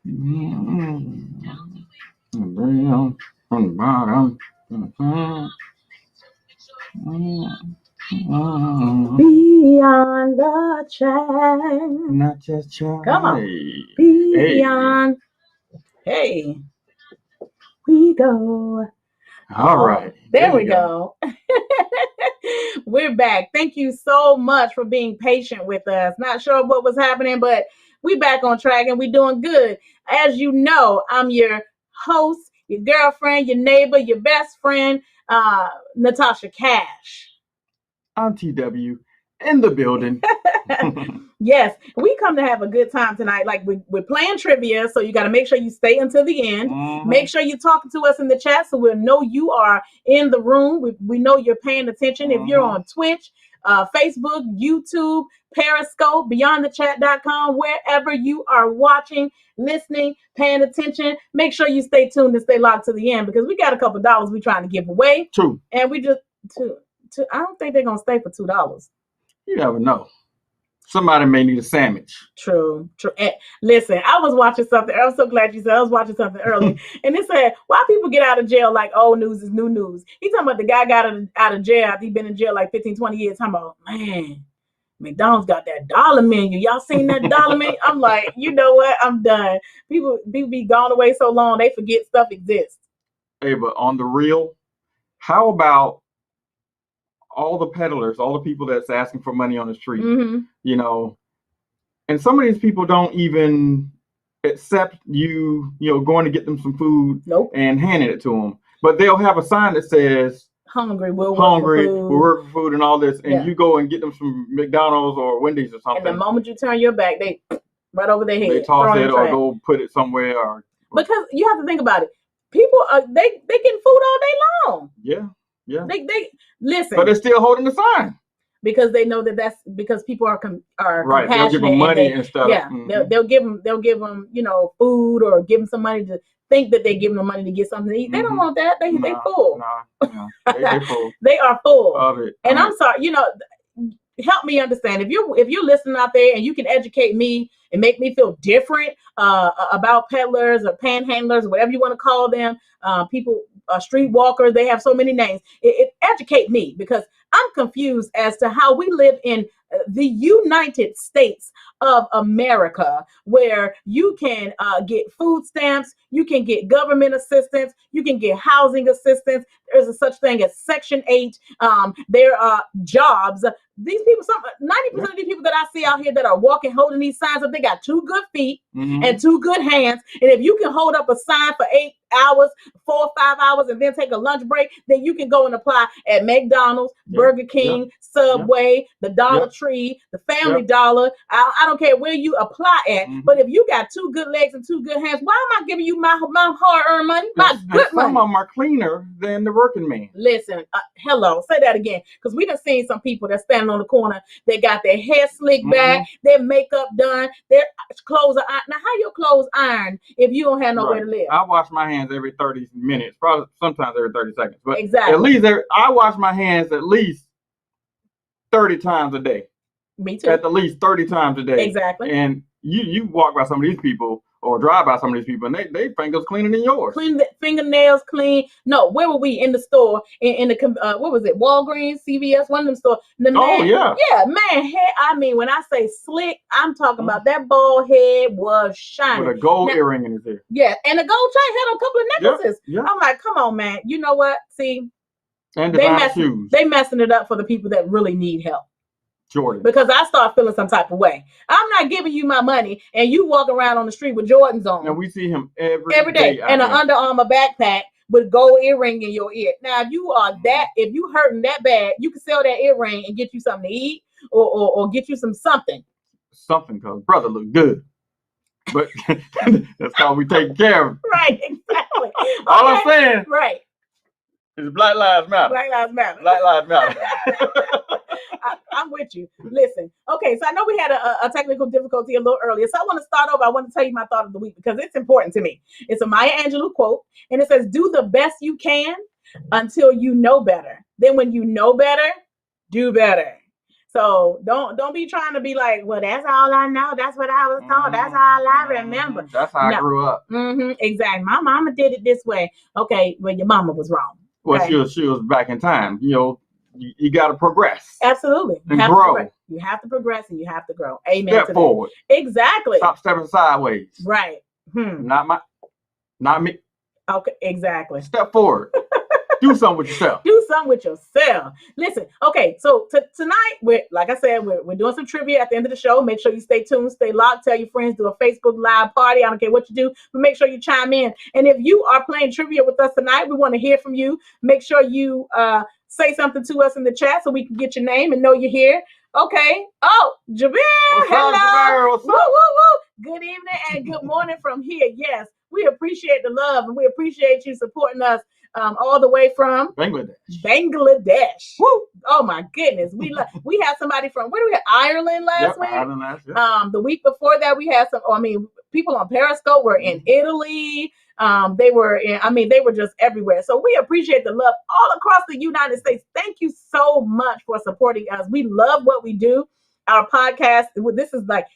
From the bottom. Beyond the chat. Not just chat. Come on. Hey. Beyond. Hey. We go. All right. There we go. We're back. Thank you so much for being patient with us. Not sure what was happening, but we back on track and we doing good. As you know, I'm your host, your girlfriend, your neighbor, your best friend, Natasha Cash. I'm TW in the building. Yes, we come to have a good time tonight. Like we're playing trivia, so you got to make sure you stay until the end. Mm-hmm. Make sure you're talking to us in the chat so we'll know you are in the room. We know you're paying attention. Mm-hmm. If you're on Twitch, Facebook, YouTube, Periscope, beyondthechat.com, wherever you are watching, listening, paying attention, make sure you stay tuned and stay locked to the end because we got a couple dollars we're trying to give away. True. And we just I don't think they're gonna stay for $2. You never know. Somebody may need a sandwich. True. And listen, I was watching something. I'm so glad you said I was watching something earlier. And it said, why people get out of jail like old news is new news? He's talking about the guy got out of jail after he's been in jail like 15, 20 years. Talking about, man, McDonald's got that dollar menu. Y'all seen that dollar menu? I'm like, you know what? I'm done. People be gone away so long, they forget stuff exists. Hey, but on the real, how about all the peddlers, all the people that's asking for money on the street, you know, and some of these people don't even accept you going to get them some food and handing it to them. But they'll have a sign that says, hungry, we'll work for food and all this. And you go and get them some McDonald's or Wendy's or something. And the moment you turn your back, they right over their head. They toss it or go put it somewhere. Because you have to think about it. People are, they getting food all day long. Yeah. Yeah. They listen. But they're still holding the sign. Because they know that's because people are right. They'll give them money and stuff. Yeah, they'll give them food or give them some money to think that they give them money to get something to eat. They don't want that. They full. No. They full. They are full of it. And I'm sorry. Help me understand if you're listening out there and you can educate me and make me feel different about peddlers or panhandlers or whatever you want to call them, people, streetwalkers. They have so many names. It educate me because I'm confused as to how we live in the United States of America, where you can get food stamps, you can get government assistance, you can get housing assistance. There's a such thing as Section 8. There are jobs. These people, 90% of these people that I see out here that are walking, holding these signs up, they got 2 good feet and 2 good hands. And if you can hold up a sign for 8 hours, 4 or 5 hours, and then take a lunch break, then you can go and apply at McDonald's, Burger King, Subway, the Dollar Tree, the Family Dollar. I don't care where you apply at, but if you got 2 good legs and 2 good hands, why am I giving you my hard-earned money? My good money. Some of them are cleaner than the working man. Listen, hello, say that again, because we done seen some people that standing on the corner. They got their hair slicked back, their makeup done, their clothes are ironed. Now, how your clothes ironed if you don't have nowhere to live? I wash my hands every 30 minutes, probably sometimes every 30 seconds. But exactly. At least I wash my hands at least 30 times a day. Me too. At the least 30 times a day. Exactly. And you walk by some of these people or drive by some of these people, and they fingers cleaner than yours. Clean the fingernails, clean. No, where were we in the store? In the what was it? Walgreens, CVS, one of them stores. Man, I mean, when I say slick, I'm talking about that bald head was shining with a gold earring in his ear. Yeah, and a gold chain, had a couple of necklaces. Yeah. I'm like, come on, man. You know what? See, and they messing it up for the people that really need help. Jordan. Because I start feeling some type of way. I'm not giving you my money and you walk around on the street with Jordans on. And we see him every day and an Under Armour backpack with gold earring in your ear. Now, if you are if you hurting that bad, you can sell that earring and get you something to eat or get you something. Something, because brother look good. But that's how we take care of him. Right, exactly. All I'm saying is Black Lives Matter. Black Lives Matter. Black Lives Matter. I'm with you. Listen, okay, so I know we had a technical difficulty a little earlier, so I want to start over. I want to tell you my thought of the week because it's important to me. It's a Maya Angelou quote, and it says, do the best you can until you know better. Then when you know better, do better. So don't be trying to be like, well, that's all I know. That's what I was told. That's all I remember. That's how I grew up. Exactly. My mama did it this way. Okay, well, your mama was wrong. Okay? Well, she was back in time. You got to progress. Absolutely. And grow. You have to progress and you have to grow. Amen. Step forward. Exactly. Stop stepping sideways. Right. Not me. Okay. Exactly. Step forward. Do something with yourself. Do something with yourself. Listen, okay, so tonight, like I said, we're doing some trivia at the end of the show. Make sure you stay tuned, stay locked, tell your friends, do a Facebook Live party. I don't care what you do, but make sure you chime in. And if you are playing trivia with us tonight, we want to hear from you. Make sure you say something to us in the chat so we can get your name and know you're here. Okay. Oh, Jabir. Hello. Jabir? What's up? Woo, woo, woo. Good evening and good morning from here. Yes, we appreciate the love and we appreciate you supporting us all the way from Bangladesh. Woo! Oh my goodness. We had somebody from where do we have Ireland last week? Ireland last week. The week before that we had people on Periscope were in Italy. They were just everywhere. So we appreciate the love all across the United States. Thank you so much for supporting us. We love what we do. Our podcast, this is like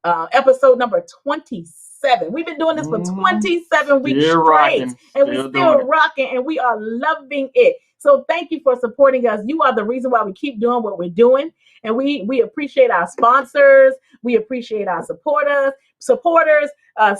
episode number 27. We've been doing this for 27 weeks straight, and we're still rocking, and we are loving it. So thank you for supporting us. You are the reason why we keep doing what we're doing, and we appreciate our sponsors. We appreciate our supporters,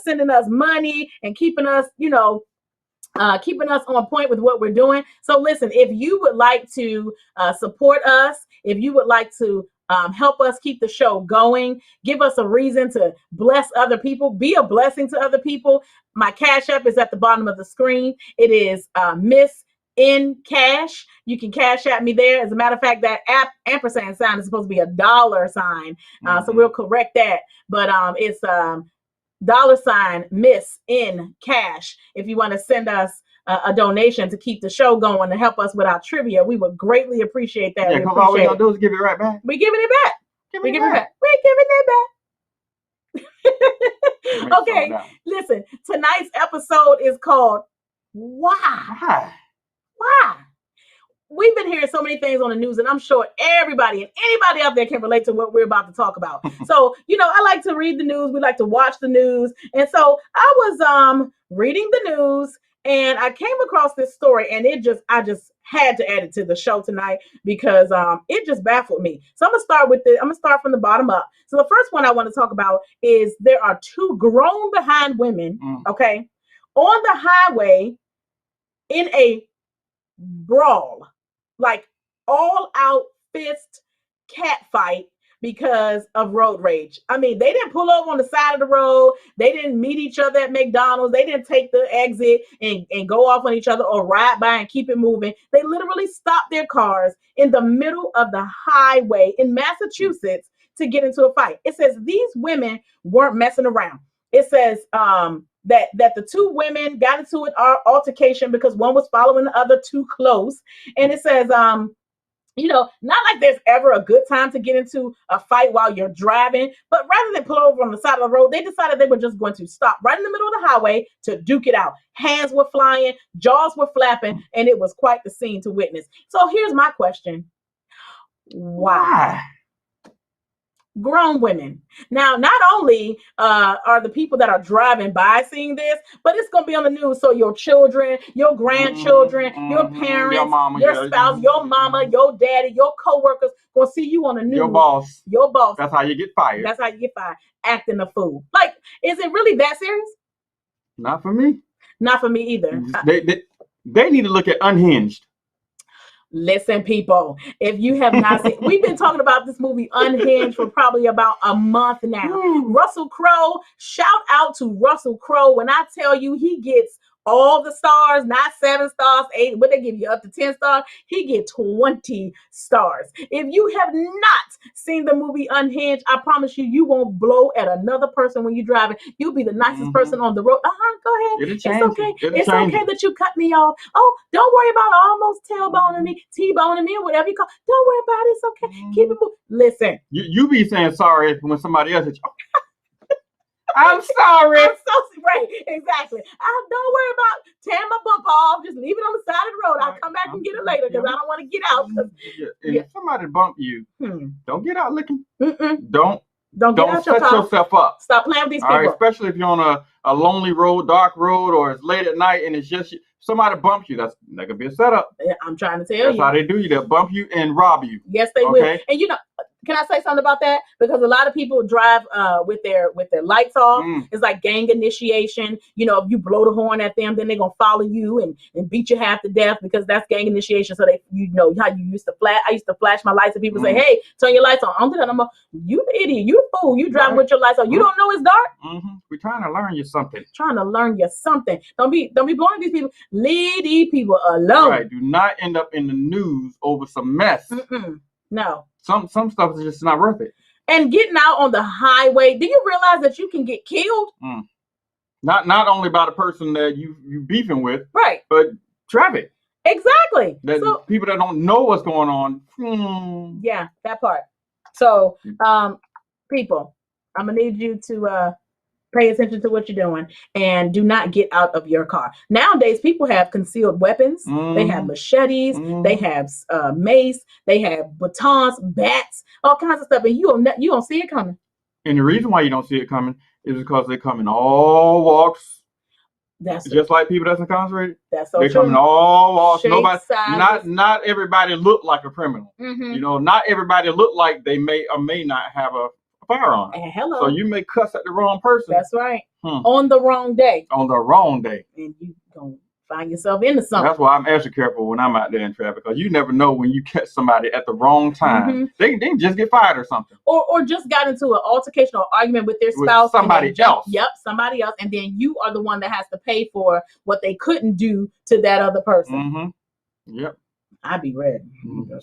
sending us money and keeping us, keeping us on point with what we're doing. So listen, if you would like to support us, if you would like to help us keep the show going, give us a reason to bless other people, be a blessing to other people. My Cash App is at the bottom of the screen. It is Miss in Cash. You can Cash App me there. As a matter of fact, that ampersand sign is supposed to be a dollar sign. So we'll correct that. But it's $ Miss in Cash. If you want to send us a donation to keep the show going, to help us with our trivia, we would greatly appreciate that. Yeah, because all we're going to do is give it right back. We're giving it back. We're giving it back. Okay, listen, tonight's episode is called Why? We've been hearing so many things on the news, and I'm sure everybody and anybody out there can relate to what we're about to talk about. So, I like to read the news. We like to watch the news. And so I was reading the news, and I came across this story, and I just had to add it to the show tonight because it just baffled me. So I'm gonna start from the bottom up. So the first one I want to talk about is there are two grown behind women, okay, on the highway in a brawl, like all out fist cat fight because of road rage. I mean, they didn't pull over on the side of the road. They didn't meet each other at McDonald's. They didn't take the exit and go off on each other or ride by and keep it moving. They literally stopped their cars in the middle of the highway in Massachusetts to get into a fight. It says these women weren't messing around. It says that the two women got into an altercation because one was following the other too close. And it says, not like there's ever a good time to get into a fight while you're driving, but rather than pull over on the side of the road, they decided they were just going to stop right in the middle of the highway to duke it out. Hands were flying, jaws were flapping, and it was quite the scene to witness. So here's my question. Why? Grown women. Now, not only are the people that are driving by seeing this, but it's going to be on the news. So your children, your grandchildren, your parents, your mama, your spouse, your mama, your daddy, your coworkers going to see you on the news. Your boss. That's how you get fired. Acting a fool. Like, is it really that serious? Not for me. Not for me either. They need to look at Unhinged. Listen, people, if you have not seen, we've been talking about this movie Unhinged for probably about a month now. Russell Crowe, shout out to Russell Crowe. When I tell you he gets all the stars, not 7 stars, 8, but they give you up to 10 stars. He get 20 stars. If you have not seen the movie Unhinged, I promise you won't blow at another person when you're driving. You'll be the nicest person on the road. Go ahead. It's okay. It's okay that you cut me off. Oh, don't worry about almost tailboning me, T-boning me, or whatever you call it. Don't worry about it. It's okay. Keep it moving. Listen. You be saying sorry when somebody else hits you. I'm sorry. I'm so right, exactly. Don't worry about tearing my bumper off. Just leave it on the side of the road. I'll come back and get it later because I don't want to get out. If somebody bump you, don't get out looking. Don't set yourself up. Stop playing with these people. All right, especially if you're on a lonely road, dark road, or it's late at night and it's just somebody bumps you. That could be a setup. I'm trying to tell you. That's how they do you. They'll bump you and rob you. Yes, they will. And can I say something about that? Because a lot of people drive with their lights off. It's like gang initiation. If you blow the horn at them, then they're gonna follow you and beat you half to death because that's gang initiation. So they, how you used to flash. I used to flash my lights and people say, "Hey, turn your lights on." I don't do that no more. You the idiot. You the fool. You driving with your lights on. You don't know it's dark. We're trying to learn you something. Don't be blowing these people. Leave these people alone. Right. Do not end up in the news over some mess. No. Some stuff is just not worth it. And getting out on the highway, do you realize that you can get killed? Not only by the person that you beefing with, right? But traffic. Exactly. People that don't know what's going on. Yeah, that part. So, people, I'm gonna need you to pay attention to what you're doing and do not get out of your car. Nowadays, people have concealed weapons. They have machetes. They have mace. They have batons, bats, all kinds of stuff, and you don't see it coming. And the reason why you don't see it coming is because they come in all walks. That's just like people that's incarcerated. That's so they true. come in all walks. Shape, Nobody, sizes. not everybody look like a criminal. Not everybody look like they may or may not have a firearm. Hello. So you may cuss at the wrong person. That's right. On the wrong day. On the wrong day. And you gonna find yourself into something. That's why I'm extra careful when I'm out there in traffic, because you never know when you catch somebody at the wrong time. They can just get fired or something. Or just got into an altercation or argument with their spouse. With somebody else. Yep, somebody else. And then you are the one that has to pay for what they couldn't do to that other person. Yep. I'd be ready. Yeah,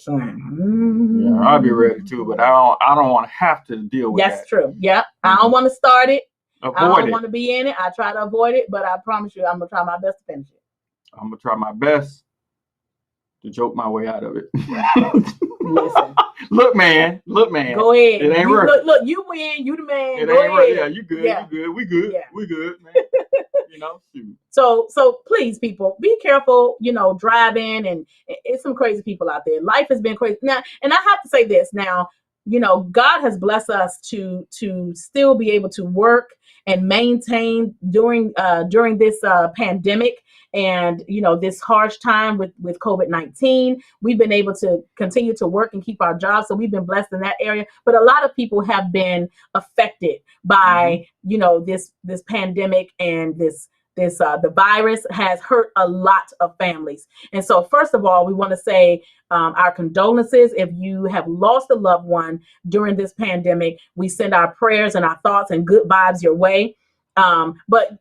I'd be ready too, but I don't want to have to deal with that. That's true. Yeah. I don't want to start it. I don't want to be in it. I try to avoid it, but I promise you I'm gonna try my best to finish it. I'm gonna try my best to joke my way out of it. Listen. Look, man. Go ahead. It ain't worth it. Look, you win. You the man. It Go ain't ahead. Yeah, you good. Yeah. You good. We good. Yeah. We good, man. Shoot. So please, people, be careful, driving, and it's some crazy people out there. Life has been crazy. Now, and I have to say this now, God has blessed us to still be able to work and maintain during this pandemic and this harsh time with COVID-19. We've been able to continue to work and keep our jobs, so we've been blessed in that area. But a lot of people have been affected by this pandemic, and the virus has hurt a lot of families. And so first of all, we want to say our condolences if you have lost a loved one during this pandemic. We send our prayers and our thoughts and good vibes your way. But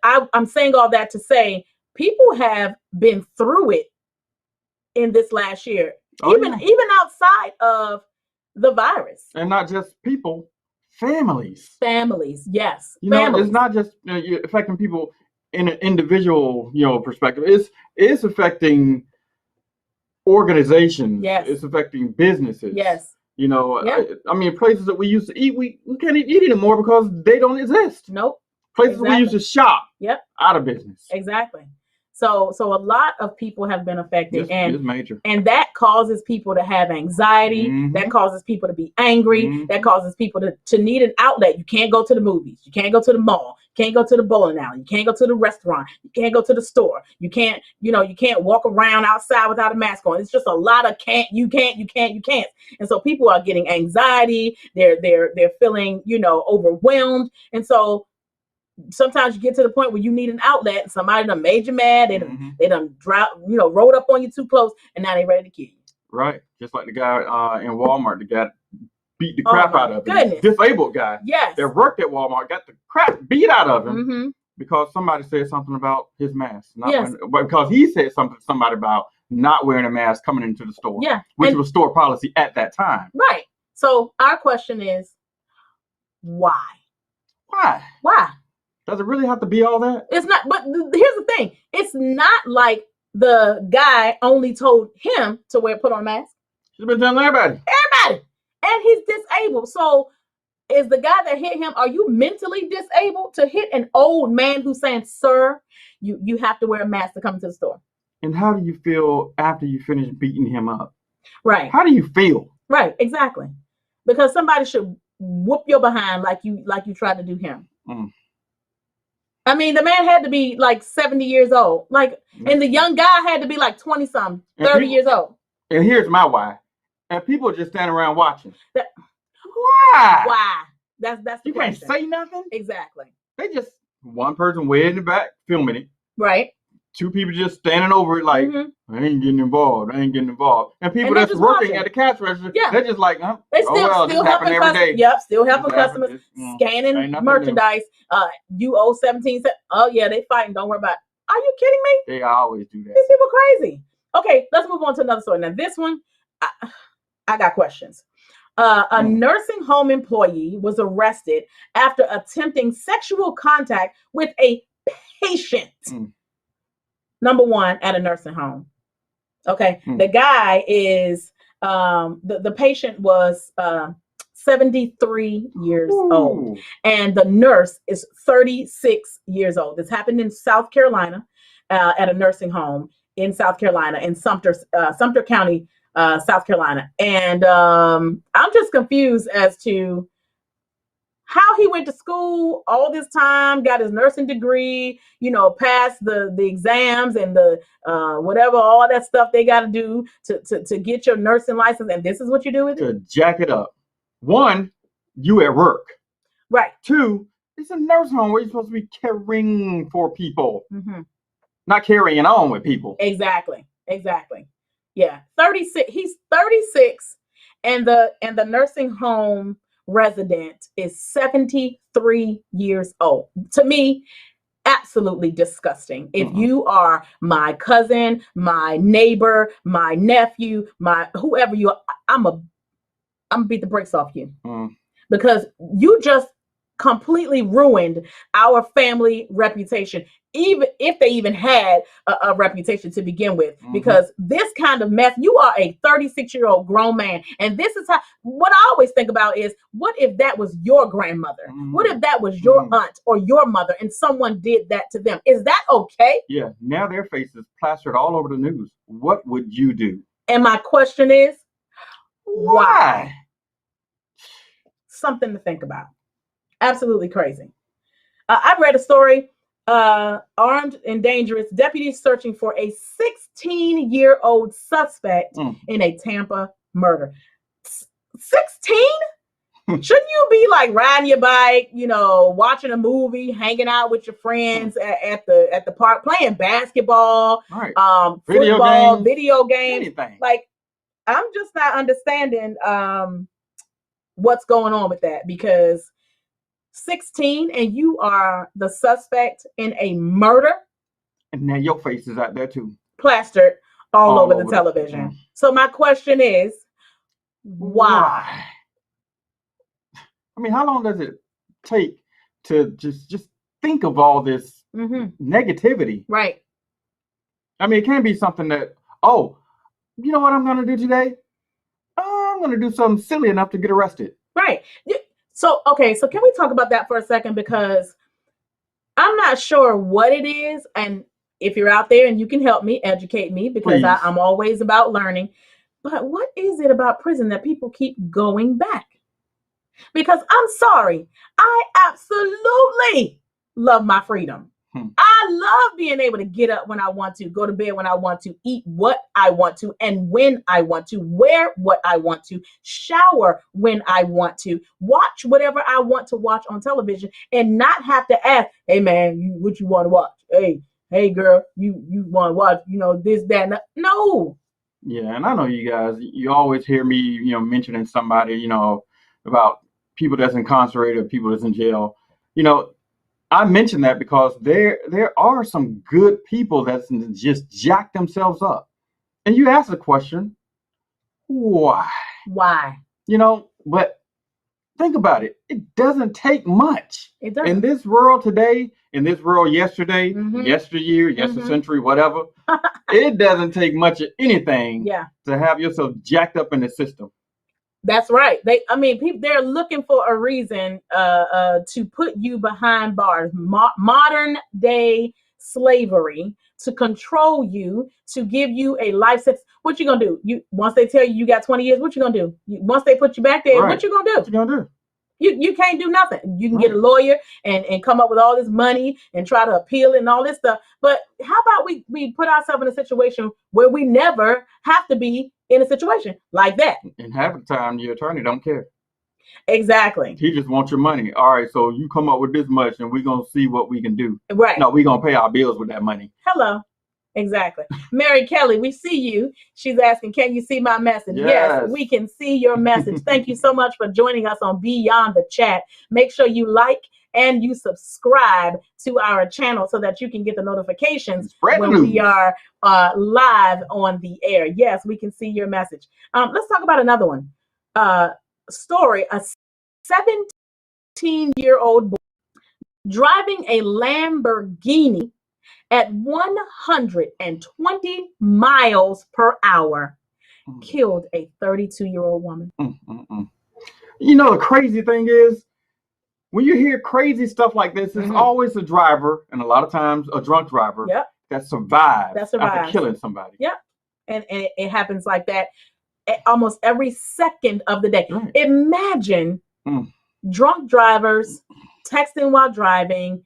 I'm saying all that to say people have been through it in this last year, even outside of the virus. And not just people, families. Yes. Families. It's not just affecting people in an individual, perspective. It's affecting organizations. Yes. It's affecting businesses. Yes. I mean, places that we used to eat, we can't eat anymore because they don't exist. Nope. Places we used to shop. Yep. Out of business. Exactly. So a lot of people have been affected, it's major. And that causes people to have anxiety. That causes people to be angry. That causes people to need an outlet. You can't go to the movies. You can't go to the mall. You can't go to the bowling alley. You can't go to the restaurant. You can't go to the store. You can't walk around outside without a mask on. It's just a lot of you can't. And so people are getting anxiety. They're feeling, overwhelmed. And so sometimes you get to the point where you need an outlet, and somebody done made you mad. They done rode up on you too close, and now they ready to kill you. Right. Just like the guy in Walmart that got beat the crap out of him. Goodness. Disabled guy. Yes. That worked at Walmart got the crap beat out of him because somebody said something about his mask. Because he said something to somebody about not wearing a mask coming into the store. Yeah. Which was store policy at that time. Right. So our question is, why? Why? Does it really have to be all that? It's not. But here's the thing. It's not like the guy only told him to put on a mask. She's been telling everybody. And he's disabled. So is the guy that hit him, are you mentally disabled to hit an old man who's saying, sir, you have to wear a mask to come to the store? And how do you feel after you finish beating him up? Right. How do you feel? Right, exactly. Because somebody should whoop your behind like you tried to do him. I mean, the man had to be like 70 years old. Like, and the young guy had to be like 20-something, 30 years old. And here's my why. And people just stand around watching. Why? Why? That's the you question. Can't say nothing? Exactly. They just, one person way in the back filming it. Right. Two people just standing over it like, I ain't getting involved. And people that's working at the cash register, they're just like, huh? They still helping customers. Yep, still helping customers, scanning merchandise. You owe 17 cents. Oh yeah, they fighting. Don't worry about it. Are you kidding me? They always do that. These people crazy. Okay, let's move on to another story. Now this one, I got questions. A nursing home employee was arrested after attempting sexual contact with a patient. Number one, at a nursing home. Okay. The guy is, the patient was 73 years old. And the nurse is 36 years old. This happened in South Carolina, at a nursing home in South Carolina, in Sumter County, South Carolina. And I'm just confused as to how he went to school all this time, got his nursing degree, passed the exams and the whatever, all that stuff they got to do to get your nursing license. And this is what you do with it? To jack it up. One, you at work. Right. Two, it's a nursing home where you're supposed to be caring for people, not carrying on with people. Exactly. Yeah. 36. He's 36, and the nursing home resident is 73 years old. To me, absolutely disgusting. If you are my cousin, my neighbor, my nephew, my whoever you are, I'm gonna beat the brakes off you, because you just completely ruined our family reputation, even if they even had a reputation to begin with. Because this kind of mess, you are a 36-year-old grown man, and this is how, what I always think about is, what if that was your grandmother? What if that was your aunt or your mother, and someone did that to them? Is that okay? Yeah, now their faces plastered all over the news. What would you do? And my question is, why? Something to think about. Absolutely crazy. I read a story, armed and dangerous, deputies searching for a 16-year-old suspect in a Tampa murder. 16? Shouldn't you be like riding your bike, watching a movie, hanging out with your friends at the park, playing basketball, football, video games. Anything. Like, I'm just not understanding what's going on with that, because 16 and you are the suspect in a murder, and now your face is out there too, plastered all over the television. So my question is, why? I mean, how long does it take to just think of all this negativity? Right. I mean, it can't be something that, you know what I'm going to do today? I'm going to do something silly enough to get arrested. Right. So, okay, so can we talk about that for a second? Because I'm not sure what it is. And if you're out there and you can help me, educate me, because I'm always about learning. But what is it about prison that people keep going back? Because I'm sorry, I absolutely love my freedom. I love being able to get up when I want to, go to bed when I want to, eat what I want to, and when I want to, wear what I want to, shower when I want to, watch whatever I want to watch on television, and not have to ask, hey man, what you want to watch? Hey girl, you want to watch, this, that, and that. No. Yeah, and I know you guys, you always hear me, mentioning somebody, about people that's incarcerated, people that's in jail. I mention that because there are some good people that just jack themselves up. And you ask the question, why? Why? But think about it. It doesn't take much. It doesn't. In this world today, in this world yesterday, yesteryear, yestercentury, whatever, it doesn't take much of anything to have yourself jacked up in the system. That's right. People, they're looking for a reason to put you behind bars. Modern day slavery, to control you, to give you a life sentence. What you gonna do? Once they tell you got 20 years, what you gonna do? Once they put you back there, what you gonna do? What you gonna do? You can't do nothing. You can get a lawyer and come up with all this money and try to appeal and all this stuff. But how about we put ourselves in a situation where we never have to be in a situation like that? And half the time, your attorney don't care. Exactly. He just wants your money. All right, so you come up with this much, and we're gonna see what we can do. Right. No, we're gonna pay our bills with that money. Hello. Exactly. Mary Kelly, we see you. She's asking, can you see my message? Yes, we can see your message. Thank you so much for joining us on Beyond the Chat. Make sure you like and you subscribe to our channel so that you can get the notifications when we are live on the air. Yes, we can see your message. Let's talk about another one. Story, a 17-year-old boy driving a Lamborghini at 120 miles per hour killed a 32-year-old woman. You know, the crazy thing is, when you hear crazy stuff like this, it's always a driver, and a lot of times a drunk driver, that survives after killing somebody. Yep. And it happens like that almost every second of the day. Right. Imagine drunk drivers texting while driving,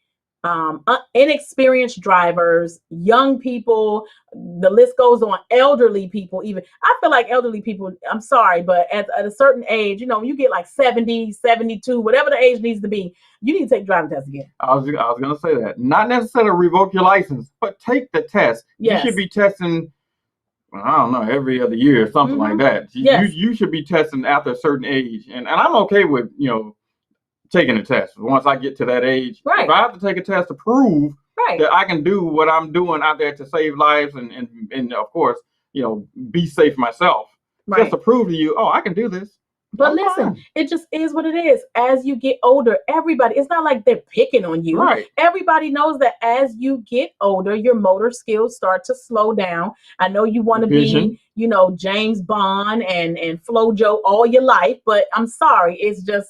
inexperienced drivers, young people, the list goes on, elderly people even. I feel like elderly people, I'm sorry, but at a certain age, you know, when you get like 70, 72, whatever the age needs to be, you need to take driving tests again. I was going to say that. Not necessarily revoke your license, but take the test. Yes. You should be testing, I don't know, every other year or something like that. You should be testing after a certain age. And I'm okay with, you know, taking a test. Once I get to that age, if I have to take a test to prove that I can do what I'm doing out there to save lives and of course, you know, be safe myself, just to prove to you, oh, I can do this. But listen, it just is what it is. As you get older, everybody, it's not like they're picking on you. Right. Everybody knows that as you get older, your motor skills start to slow down. I know you want to be, you know, James Bond and FloJo all your life, but I'm sorry, it's just,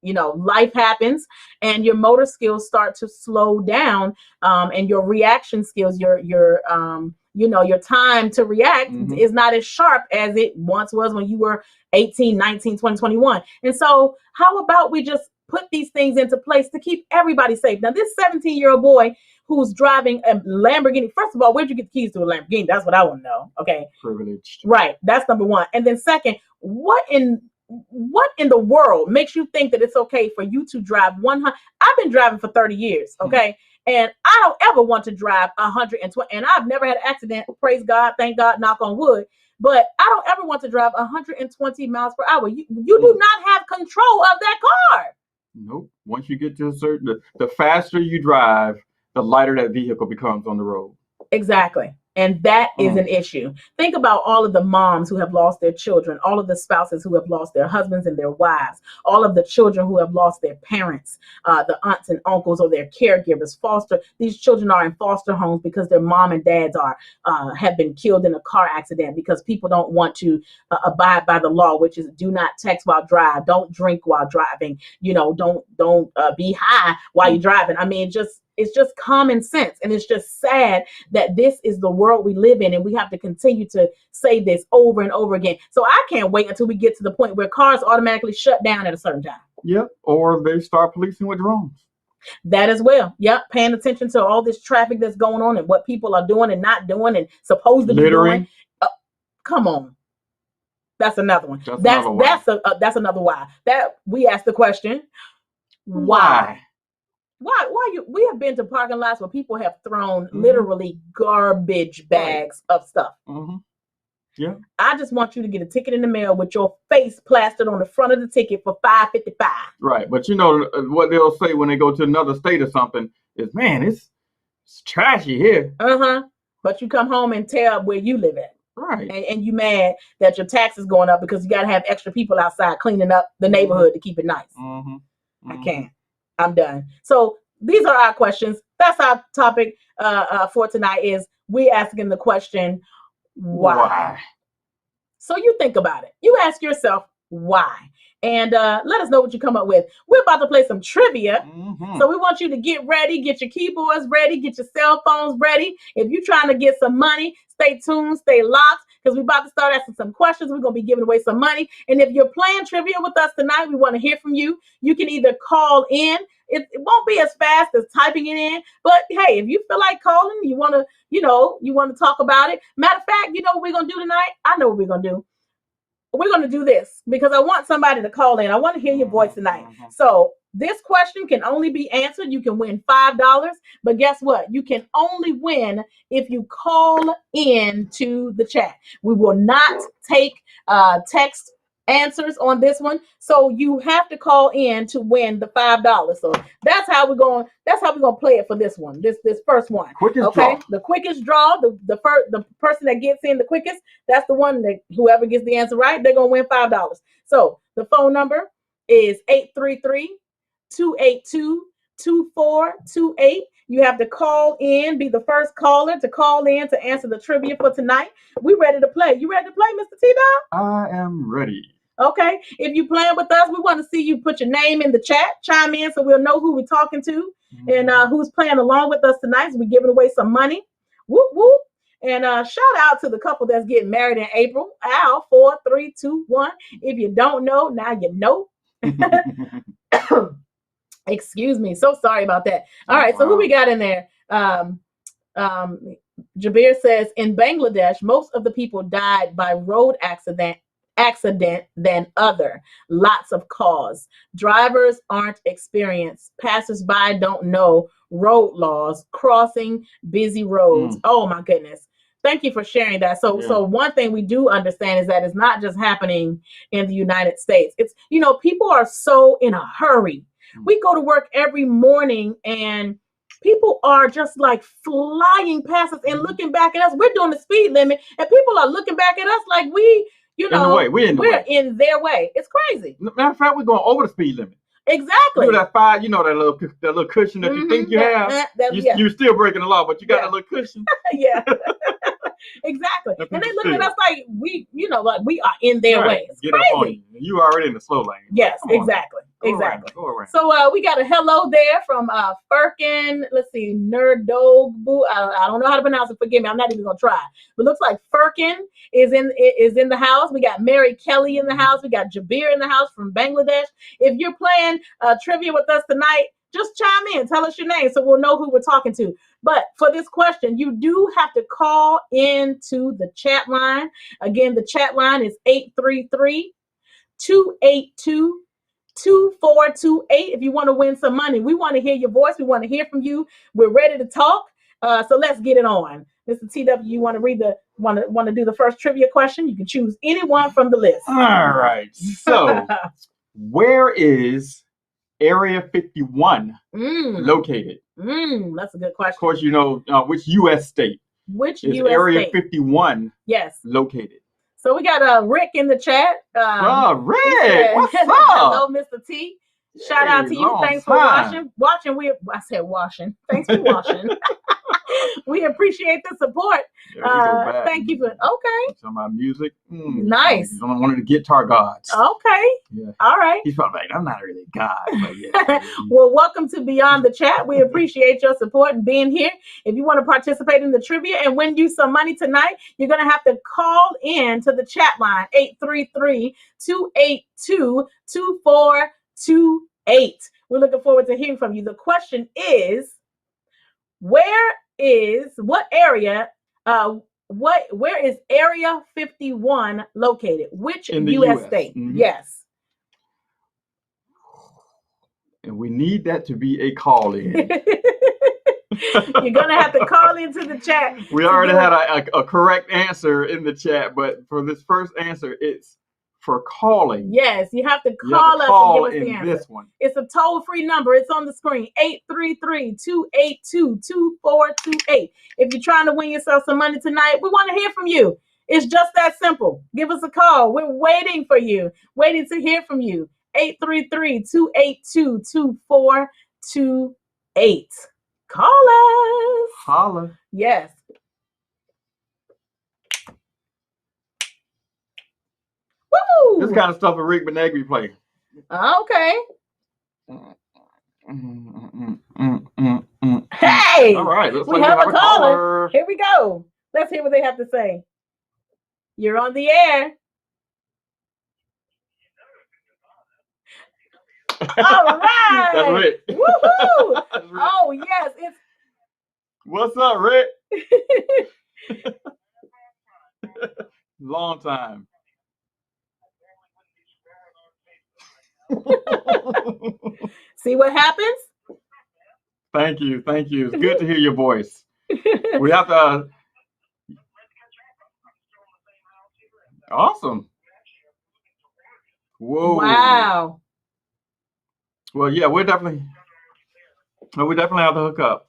you know, life happens and your motor skills start to slow down, and your reaction skills, your you know, your time to react is not as sharp as it once was when you were 18, 19, 20, 21. And so how about we just put these things into place to keep everybody safe? Now, this 17-year-old boy who's driving a Lamborghini, first of all, where'd you get the keys to a Lamborghini? That's what I want to know. Okay. Privileged. Right. That's number one. And then second, what in the world makes you think that it's okay for you to drive 100? I've been driving for 30 years, okay? And I don't ever want to drive 120, and I've never had an accident, praise God, thank God, knock on wood, but I don't ever want to drive 120 miles per hour. You do not have control of that car. Nope. Once you get to a certain, the faster you drive, the lighter that vehicle becomes on the road. Exactly. And that is an issue. Think about all of the moms who have lost their children, all of the spouses who have lost their husbands and their wives, all of the children who have lost their parents, the aunts and uncles or their caregivers. These children are in foster homes because their mom and dads have been killed in a car accident because people don't want to abide by the law, which is do not text while drive, don't drink while driving, you know, don't be high while you're driving. I mean, it's just common sense. And it's just sad that this is the world we live in. And we have to continue to say this over and over again. So I can't wait until we get to the point where cars automatically shut down at a certain time. Yep. Or they start policing with drones. That as well. Yep. Paying attention to all this traffic that's going on and what people are doing and not doing and supposed to be doing. Come on. That's another one. That's another why. That we ask the question, why? We have been to parking lots where people have thrown literally garbage bags of stuff. Yeah. I just want you to get a ticket in the mail with your face plastered on the front of the ticket for $5.55. Right. But you know what they'll say when they go to another state or something is, man, it's trashy here. But you come home and tell where you live at. Right. And you mad that your tax is going up because you got to have extra people outside cleaning up the neighborhood to keep it nice. I can't. I'm done. So these are our questions. That's our topic for tonight is we asking the question, why? So you think about it. You ask yourself, why. And let us know what you come up with. We're about to play some trivia. So we want you to get ready, get your keyboards ready, get your cell phones ready. If you're trying to get some money, stay tuned, stay locked, because we're about to start asking some questions. We're going to be giving away some money. And if you're playing trivia with us tonight, we want to hear from you. You can either call in. It won't be as fast as typing it in, but hey, if you feel like calling, you want to talk about it. Matter of fact, you know what we're going to do tonight? I know what we're going to do. We're going to do this because I want somebody to call in. I want to hear your voice tonight. So this question can only be answered. You can win $5, but guess what? You can only win if you call in to the chat. We will not take text answers on this one, so you have to call in to win the $5. So that's how we're going to play it for this one, this first one. Quickest draw. The quickest draw, the person that gets in the quickest, that's the one that whoever gets the answer right, they're going to win $5. So the phone number is 833-282-2428. You have to call in, be the first caller to call in to answer the trivia for tonight. We ready to play. You ready to play, Mr. T-Dog? I am ready. Okay. If you're playing with us, we want to see you put your name in the chat, chime in so we'll know who we're talking to and who's playing along with us tonight. So we're giving away some money. Whoop, whoop. And shout out to the couple that's getting married in April. Al, 4, 3, 2, 1. If you don't know, now you know. Excuse me. So sorry about that. All right. So who we got in there? Jabir says, in Bangladesh, most of the people died by road accident than other. Lots of cause. Drivers aren't experienced. Passers-by don't know road laws. Crossing busy roads. Oh my goodness. Thank you for sharing that. So one thing we do understand is that it's not just happening in the United States. It's, people are so in a hurry. We go to work every morning and people are just like flying past us and looking back at us. We're doing the speed limit and people are looking back at us like we're in their way. It's crazy. Matter of fact, we're going over the speed limit. Exactly. You know that that little cushion that you think you have. You're still breaking the law, but you got that little cushion. Yeah. Exactly. And they look at us like we are in their way. It's Get crazy. Up on you. You already in the slow lane. Yes, exactly. Go around. So we got a hello there from Firkin. Let's see, Nerdogbu. I don't know how to pronounce it. Forgive me. I'm not even gonna try. But it looks like Firkin is in the house. We got Mary Kelly in the house. We got Jabir in the house from Bangladesh. If you're playing trivia with us tonight, just chime in. Tell us your name so we'll know who we're talking to. But for this question, you do have to call into the chat line. Again, the chat line is 833-282-2428 if you want to win some money. We want to hear your voice. We want to hear from you. We're ready to talk. So let's get it on. Mr. TW, you want to want to do the first trivia question? You can choose any one from the list. All right. So where is Area 51 located? That's a good question. Of course, which U.S. state? Which is U.S. Area state? 51 located? So we got Rick in the chat. Rick, what's up? Hello, Mr. T. Shout out to you. Thanks for watching. I said washing. Thanks for watching. We appreciate the support. Yeah, thank you for some of my music. Nice. One of the guitar gods. Okay. Yeah. All right. He's probably like, I'm not really a god. But yeah. Well, welcome to Beyond the Chat. We appreciate your support and being here. If you want to participate in the trivia and win you some money tonight, you're going to have to call in to the chat line, 833-282-2428. We're looking forward to hearing from you. The question is, where is Area 51 located? Which U.S. state? Yes. And we need that to be a call in. You're going to have to call into the chat. We already had a correct answer in the chat, but for this first answer, it's for calling. Yes, you have to call us and give us the answer. This one. It's a toll-free number. It's on the screen, 833-282-2428. If you're trying to win yourself some money tonight, we want to hear from you. It's just that simple. Give us a call. We're waiting for you, waiting to hear from you. 833-282-2428. Call us. Holla. Yes. Woo! This kind of stuff that Rick Benegby play. Okay. Hey! All right, looks we like have we have a caller. Here we go. Let's hear what they have to say. You're on the air. All right. That's Rick. Woohoo! That's Rick. Oh, yes. It's What's up, Rick? Long time. See what happens? Thank you. Thank you. It's good to hear your voice. We have to. Awesome. Whoa. Wow. Well, yeah, we definitely have to hook up.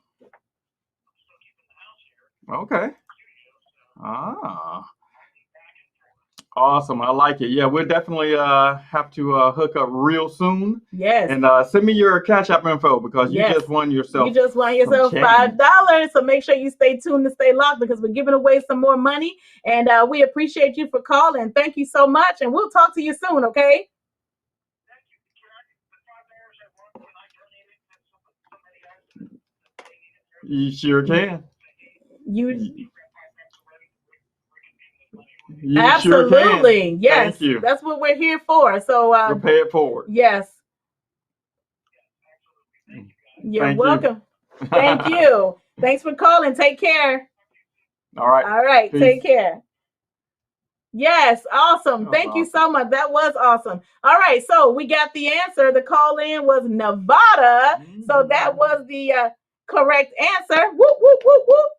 Okay. Ah. Awesome. I like it. Yeah, we'll definitely have to hook up real soon. Yes. And send me your Cash App info because you just won yourself. You just won yourself $5. So make sure you stay tuned and stay locked because we're giving away some more money. And we appreciate you for calling. Thank you so much. And we'll talk to you soon, okay? You sure can. You absolutely sure can. Yes. Thank you. That's what we're here for. So we'll pay it forward. Yes. You're welcome. Thank you. Thanks for calling. Take care. All right. All right. Peace. Take care. Yes. Awesome. Thank you so much. That was awesome. All right. So we got the answer. The call in was Nevada. So that was the correct answer. Whoop, whoop, whoop, whoop.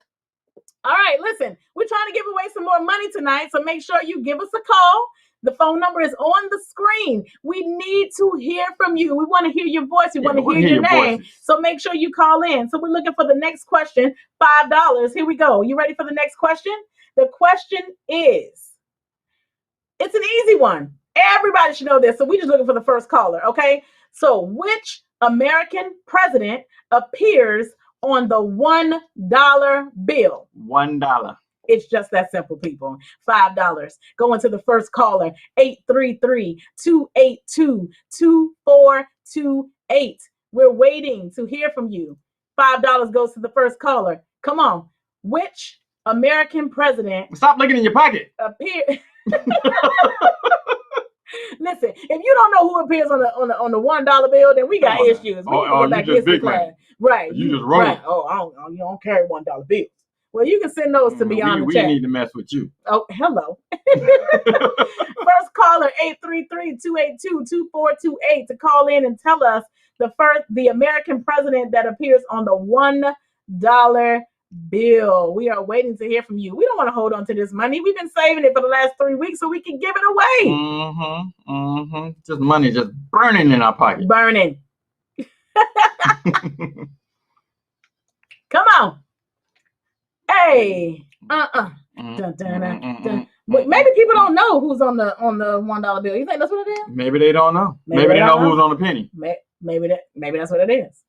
All right, listen, we're trying to give away some more money tonight, so make sure you give us a call. The phone number is on the screen. We need to hear from you. We want to hear your voice. We want to hear your name. Voices. So make sure you call in. So we're looking for the next question, $5. Here we go. You ready for the next question? The question is, it's an easy one. Everybody should know this. So we're just looking for the first caller, okay? So which American president appears on the $1 bill? $1. It's just that simple, people. $5. Going to the first caller, 833-282-2428. We're waiting to hear from you. $5 goes to the first caller. Come on. Which American president? Stop looking in your pocket. Listen, if you don't know who appears on the $1 bill, then we got issues. We need to go back to history class. Right. You just wrote it. Oh, you don't carry $1 bills. Well, you can send those to Beyond the Chat. We need to mess with you. Oh, hello. First caller, 833-282-2428 to call in and tell us the American president that appears on the $1 bill. We are waiting to hear from you. We don't want to hold on to this money. We've been saving it for the last 3 weeks so we can give it away. Just money just burning in our pocket. Burning. Come on. Hey. Dun, dun, dun, dun. Maybe people don't know who's on the $1 bill. You think that's what it is? Maybe they don't know. Maybe they know who's on the penny. Maybe that's what it is.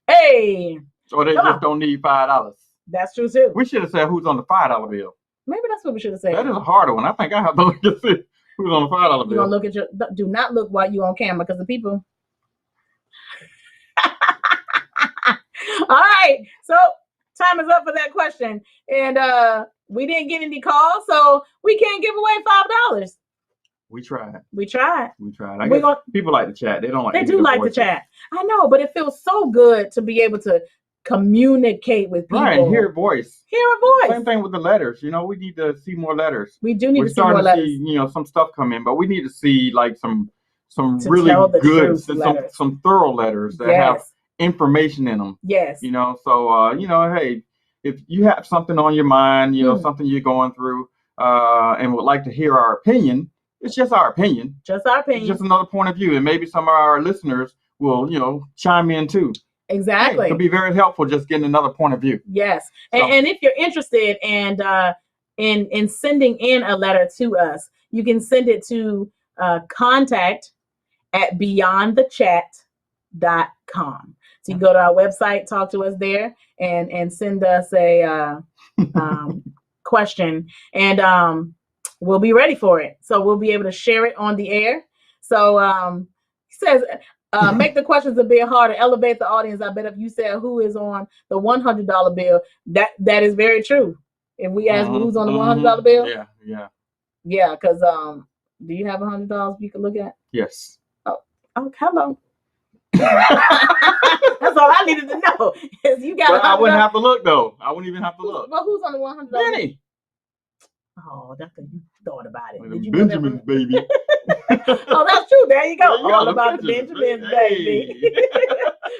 Hey. Or they just don't need $5. That's true too. We should have said who's on the $5 bill. Maybe that's what we should have said. That is a harder one. I think I have to look and see who's on the $5 bill. You're gonna look at do not look while you're on camera because the people. All right. So time is up for that question. And we didn't get any calls, so we can't give away $5. We tried. I guess people like to chat. They don't like. They do like to chat. I know, but it feels so good to be able to communicate with people. Right, hear a voice. Same thing with the letters. You know, we need to see more letters. We do need to see more letters. We're starting to see, some stuff come in, but we need to see like some really good, some thorough letters that have information in them. Yes. So hey, if you have something on your mind, something you're going through, and would like to hear our opinion. It's just our opinion. Just our opinion. It's just another point of view. And maybe some of our listeners will, chime in too. Exactly. It could be very helpful just getting another point of view. Yes. And if you're interested in sending in a letter to us, you can send it to contact@beyondthechat.com. So you can go to our website, talk to us there, and send us a question. And we'll be ready for it. So we'll be able to share it on the air. So he says, make the questions a bit harder, elevate the audience. I bet if you said who is on the $100 bill, that is very true. If we ask who's on the $100 bill, yeah, because do you have $100 you can look at? Yes. Oh, hello. That's all I needed to know. Is you got? But I wouldn't have to look though. I wouldn't even have to look. Well, who's on the $100? Benny. Oh, that's because you thought about it. Did you Benjamin's baby. Oh, that's true. There you go. There you All go, about the Benjamin's baby.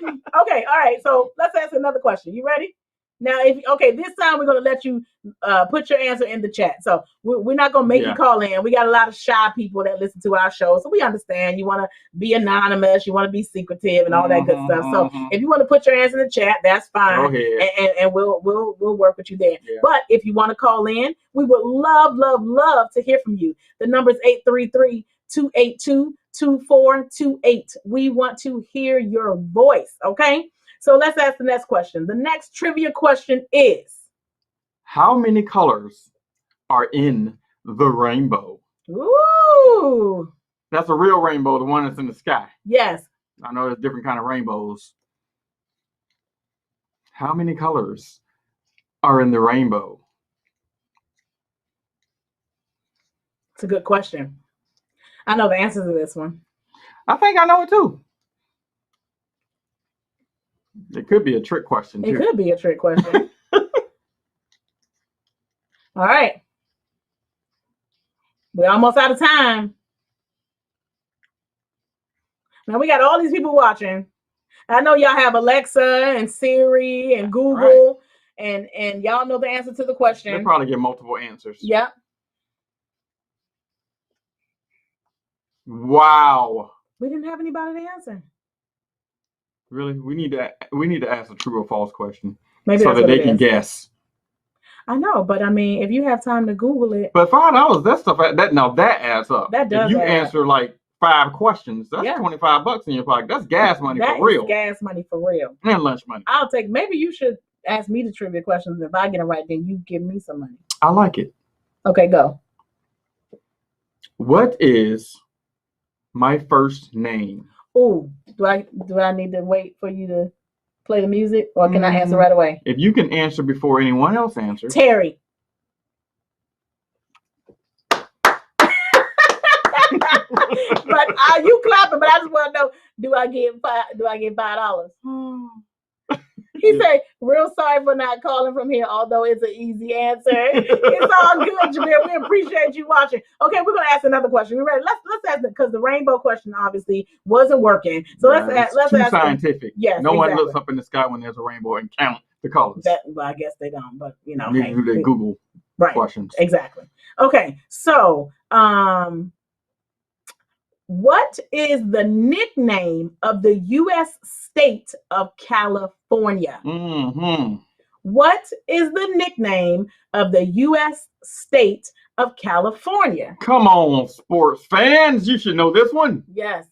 Okay, all right. So let's ask another question. You ready? Now, this time we're gonna let you put your answer in the chat. So we're not gonna make you call in. We got a lot of shy people that listen to our show, so we understand you want to be anonymous, you want to be secretive, and all that good stuff. So if you want to put your answer in the chat, that's fine, and we'll work with you there. Yeah. But if you want to call in, we would love to hear from you. The number is 833-282-2428. We want to hear your voice. Okay. So let's ask the next question. The next trivia question is, how many colors are in the rainbow? Ooh. That's a real rainbow, the one that's in the sky. Yes. I know there's different kind of rainbows. How many colors are in the rainbow? It's a good question. I know the answer to this one. I think I know it too. It could be a trick question, too. It could be a trick question. All right. We're almost out of time. Now, we got all these people watching. I know y'all have Alexa and Siri and Google, and y'all know the answer to the question. They'll probably get multiple answers. Yep. Wow. We didn't have anybody to answer. Really? We need to ask a true or false question. Maybe so that they can guess. I know, but I mean, if you have time to Google it. But $5, that stuff that adds up. That does. If you answer like 5 questions, that's $25 in your pocket. That's gas money for real. Gas money for real. And lunch money. Maybe you should ask me the trivia questions. If I get it right, then you give me some money. I like it. Okay, go. What is my first name? Ooh, do I need to wait for you to play the music, or can I answer right away? If you can answer before anyone else answers. Terry. But you clapping, but I just want to know, do I get $5? He said, real sorry for not calling from here, although it's an easy answer. It's all good, Jameer. We appreciate you watching. Okay, we're going to ask another question. We ready? Let's ask it, because the rainbow question obviously wasn't working. So let's ask scientific. Yes, no one looks up in the sky when there's a rainbow and count the colors. Well, I guess they don't, but you know. Neither do they Google questions. Exactly. Okay, so what is the nickname of the U.S. state of California? What is the nickname of the U.S. state of California? Come on, sports fans. You should know this one. Yes.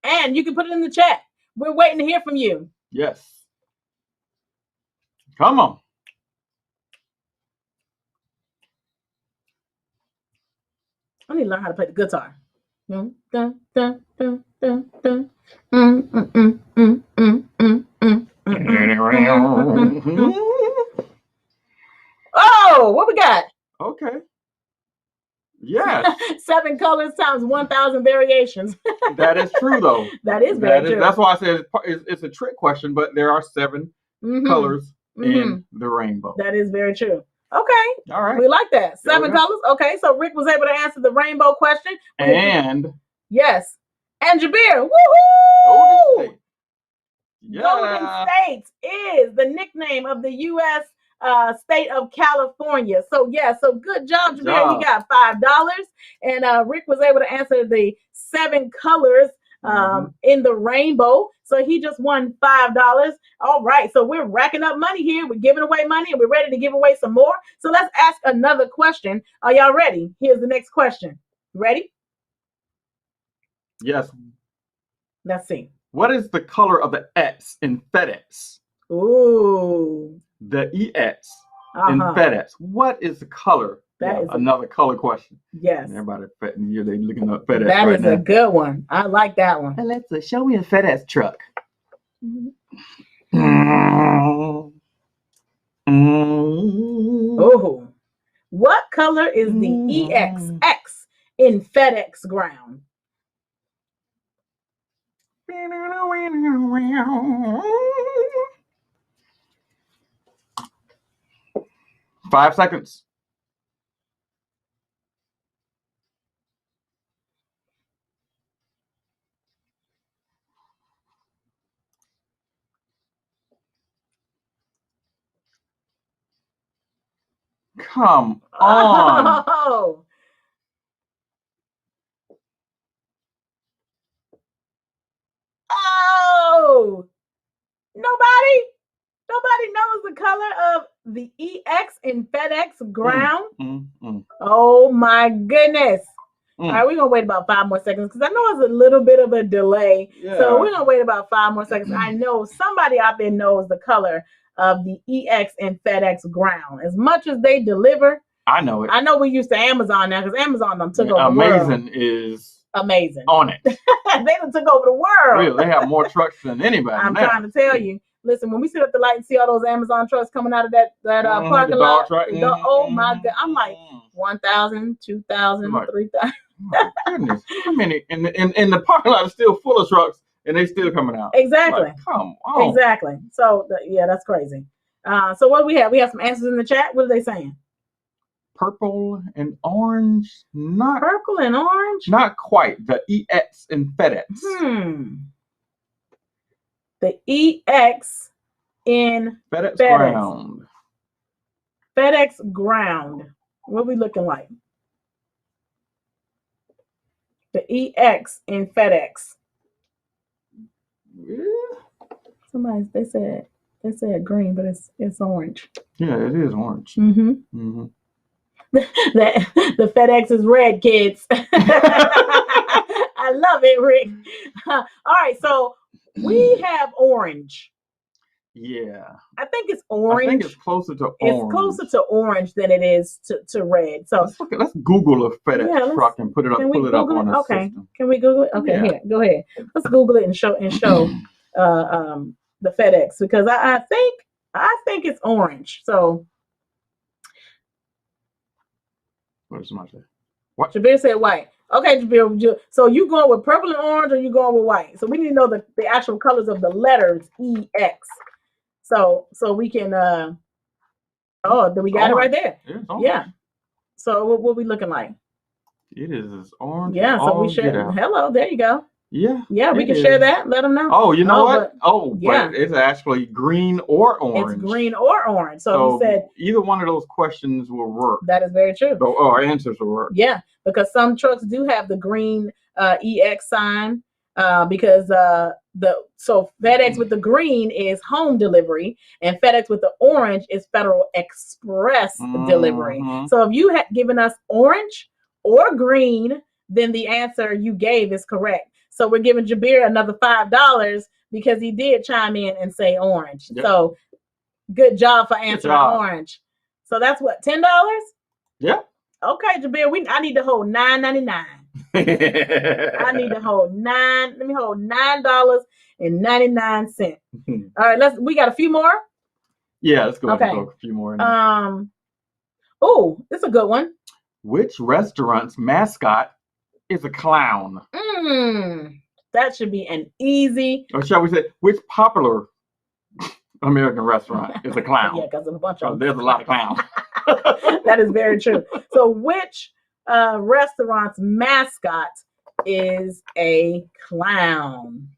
And you can put it in the chat. We're waiting to hear from you. Yes. Come on. I need to learn how to play the guitar. Oh, what we got? Okay. Yeah. 7 colors times 1,000 variations. That is true, though. That is very true. That's why I said it's a trick question, but there are 7 colors in the rainbow. That is very true. Okay. All right. We like that. 7 colors. Okay. So Rick was able to answer the rainbow question. And yes. And Jabir. Woohoo! Golden State. Yeah. Golden State is the nickname of the U.S. State of California. So good job, Jabir. You got $5. And Rick was able to answer the 7 colors in the rainbow. So he just won $5. All right. So we're racking up money here. We're giving away money, and we're ready to give away some more. So let's ask another question. Are y'all ready? Here's the next question. Ready? Yes. Let's see. What is the color of the X in FedEx? Ooh. The EX in FedEx. What is the color That is another color question. Yes. Everybody, they looking up FedEx That right is now. a good one. I like that one. Alexa, show me a FedEx truck. Oh, what color is the EXX in FedEx ground? 5 seconds. Come on. Oh, nobody knows the color of the EX in FedEx ground. Oh my goodness. All right, we're gonna wait about 5 more seconds because I know it's a little bit of a delay. Yeah. So we're gonna wait about 5 more seconds. I know somebody out there knows the color of the EX in FedEx ground. As much as they deliver, I know it. I know we're used to Amazon now because Amazon took over the world. Amazing is amazing on it. They done took over the world. Really, they have more trucks than anybody. I'm trying to tell you. Listen, when we sit at the light and see all those Amazon trucks coming out of that parking lot, oh my God, I'm like 1,000, 2,000, 3,000. My goodness, I mean, and the parking lot is still full of trucks, and they still coming out. Exactly. Like, come on. Exactly. So yeah, that's crazy. So what do we have? We have some answers in the chat. What are they saying? Purple and orange. Not purple and orange. Not quite. The EX in FedEx. The EX in FedEx ground. FedEx ground. What are we looking like? The EX in FedEx. Yeah. They said green, but it's orange. Yeah, it is orange. The FedEx is red, kids. I love it, Rick. All right, so we have orange. Yeah. I think it's orange. I think it's closer to orange. It's closer to orange than it is to red. So let's Google a FedEx truck and pull it up on the system. Can we Google it? Okay, here, go ahead. Let's Google it and show the FedEx because I think it's orange. So what does somebody say? What? Jabir said white. Okay, Jabir. So you going with purple and orange, or you going with white? So we need to know the actual colors of the letters EX. So we can. Do we got it right there? Yeah. So what we looking like? It is orange. Yeah. So we share. Hello. There you go. Yeah. Yeah, we can share that. Let them know. Oh, you know what? But it's actually green or orange. It's green or orange. So he said either one of those questions will work. That is very true. Our answers will work. Yeah, because some trucks do have the green EX sign because so FedEx with the green is home delivery and FedEx with the orange is Federal Express delivery. So if you had given us orange or green, then the answer you gave is correct. So we're giving Jabir another $5 because he did chime in and say orange. Yep. So good job for answering orange. So that's what, $10? Yeah. Okay, Jabir, I need to hold $9.99. I need to hold let me hold $9.99. All right, we got a few more. Yeah, let's go. Okay. A few more. Oh, this is a good one. Which restaurant's mascot is a clown? That should be an easy. Or shall we say, which popular American restaurant is a clown? Yeah, because there's a bunch of them. There's a lot of clowns. That is very true. So which restaurant's mascot is a clown?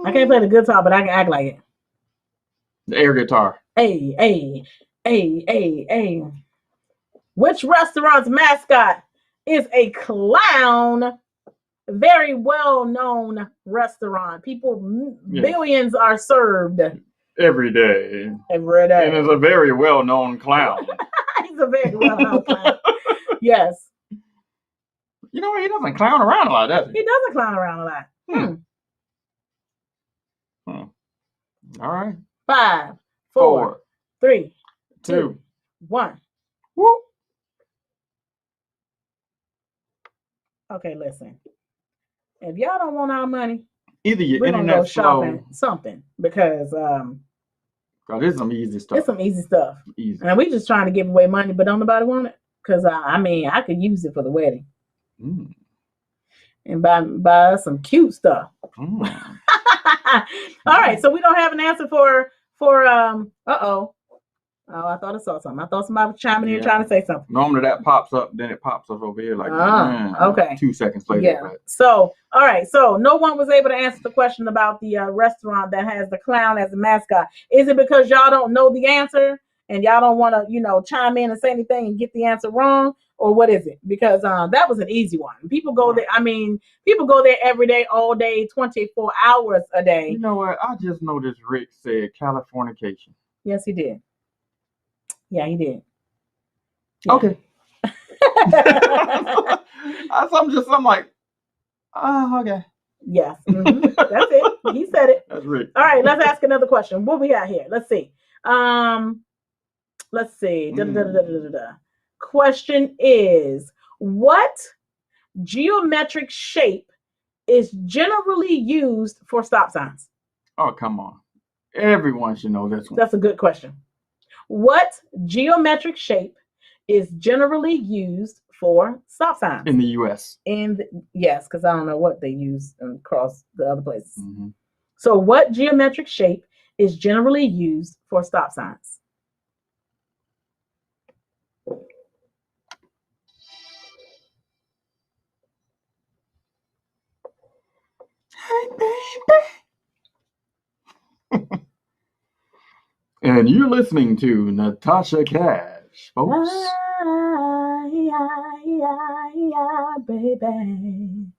I can't play the guitar, but I can act like it. The air guitar. Hey. Which restaurant's mascot is a clown? Very well-known restaurant. Billions are served. Every day. Every day. And is a very well-known clown. He's a very well-known clown. Yes. You know, he doesn't clown around a lot, does he? He doesn't clown around a lot. All right. 5, 4, 3, 2, 1. Whoop. Okay, listen. If y'all don't want our money, either your we're gonna go shopping something because there's some easy stuff. It's some easy stuff. Easy. And we just trying to give away money, but don't nobody want it. Because I could use it for the wedding. And buy us some cute stuff. All right, so we don't have an answer for Oh, I thought I saw something. I thought somebody was chiming in trying to say something. Normally that pops up, then it pops up over here like okay. 2 seconds later. Yeah. But. So, all right. So no one was able to answer the question about the restaurant that has the clown as a mascot. Is it because y'all don't know the answer and y'all don't want to, chime in and say anything and get the answer wrong? Or what is it? Because that was an easy one. People go there. I mean, people go there every day, all day, 24 hours a day. You know what? I just noticed Rick said Californication. Yes, he did. Yeah, he did. Yeah. Okay. I'm like, okay. Yes. Mm-hmm. That's it. He said it. That's Rick. All right, let's ask another question. What we got here? Let's see. Question is, what geometric shape is generally used for stop signs? Oh, come on. Everyone should know this one. That's a good question. What geometric shape is generally used for stop signs? In the U.S. Yes, because I don't know what they use across the other places. Mm-hmm. So what geometric shape is generally used for stop signs? Hey, baby. And you're listening to Natasha Cash, folks. Baby.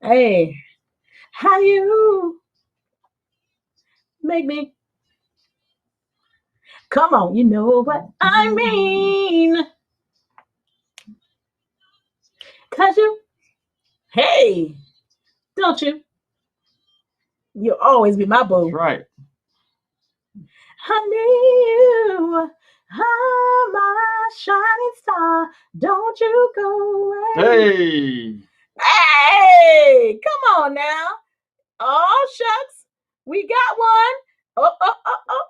Hey, how you make me? Come on, you know what I mean. 'Cause hey, don't you? You'll always be my boo. That's right. I need you, I'm my shining star. Don't you go away. Hey, come on now. Oh, shucks. We got one. Oh.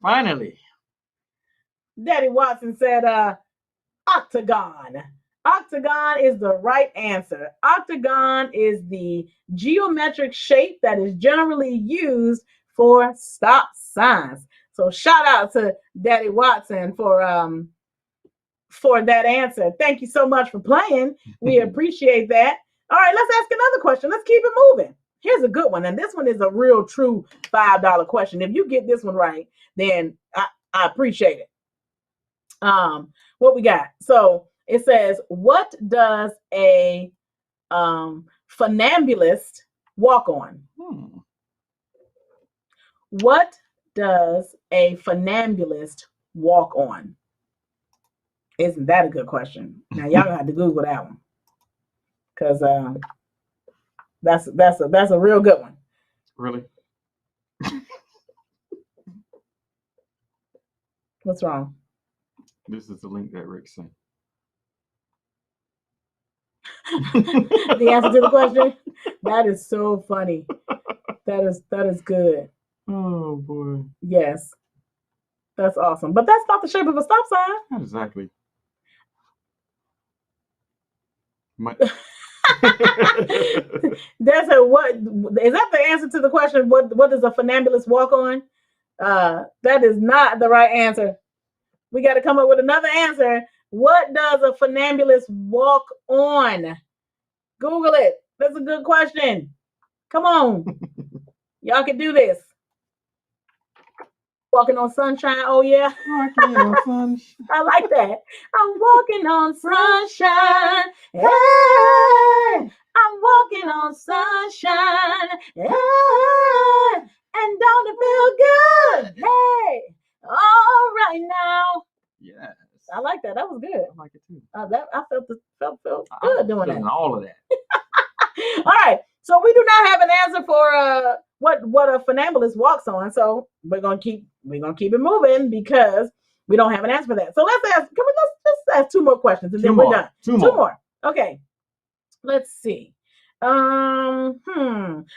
Finally. Daddy Watson said, octagon. Octagon is the right answer. Octagon is the geometric shape that is generally used for stop signs. So shout out to Daddy Watson for that answer. Thank you so much for playing. We appreciate that. All right, let's ask another question. Let's keep it moving. Here's a good one. And this one is a real true $5 question. If you get this one right, then I appreciate it. What we got? So it says, what does a funambulist walk on? What does a funambulist walk on? Isn't that a good question? Now y'all gonna have to Google that one, because that's a real good one. Really? What's wrong? This is the link that Rick sent. The answer to the question? That is so funny. That is good. Oh boy. Yes. That's awesome. But that's not the shape of a stop sign. Not exactly. That's what is that the answer to the question? What does a funambulist walk on? That is not the right answer. We got to come up with another answer. What does a funambulist walk on? Google it. That's a good question. Come on. Y'all can do this. Walking on sunshine. Oh, yeah. Walking on sunshine. I like that. I'm walking on sunshine. Hey, I'm walking on sunshine. Hey, and don't it feel good? Hey, all right That I felt good doing that. All of that. All right. So we do not have an answer for what a funambulist walks on. So we're gonna keep it moving because we don't have an answer for that. So let's ask 2 more questions and then we're done. Two more. Okay. Let's see. Let's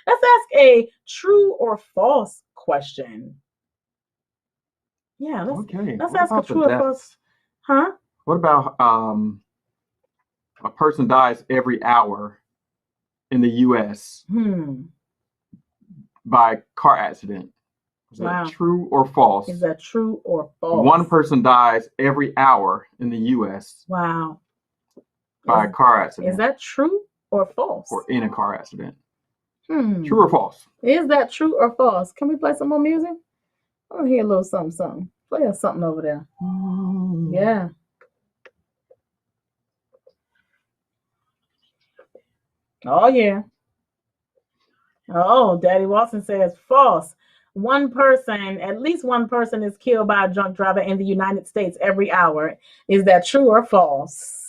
ask a true or false question. Yeah, let's ask a true or false. Huh? What about a person dies every hour in the US by car accident? Is that true or false? Is that true or false? 1 person dies every hour in the US. Wow. By a car accident. Is that true or false? Or in a car accident. True or false? Is that true or false? Can we play some more music? I want to hear a little something. Play us something over there. Yeah. Oh, yeah. Oh, Daddy Watson says false. At least one person is killed by a drunk driver in the United States every hour. Is that true or false?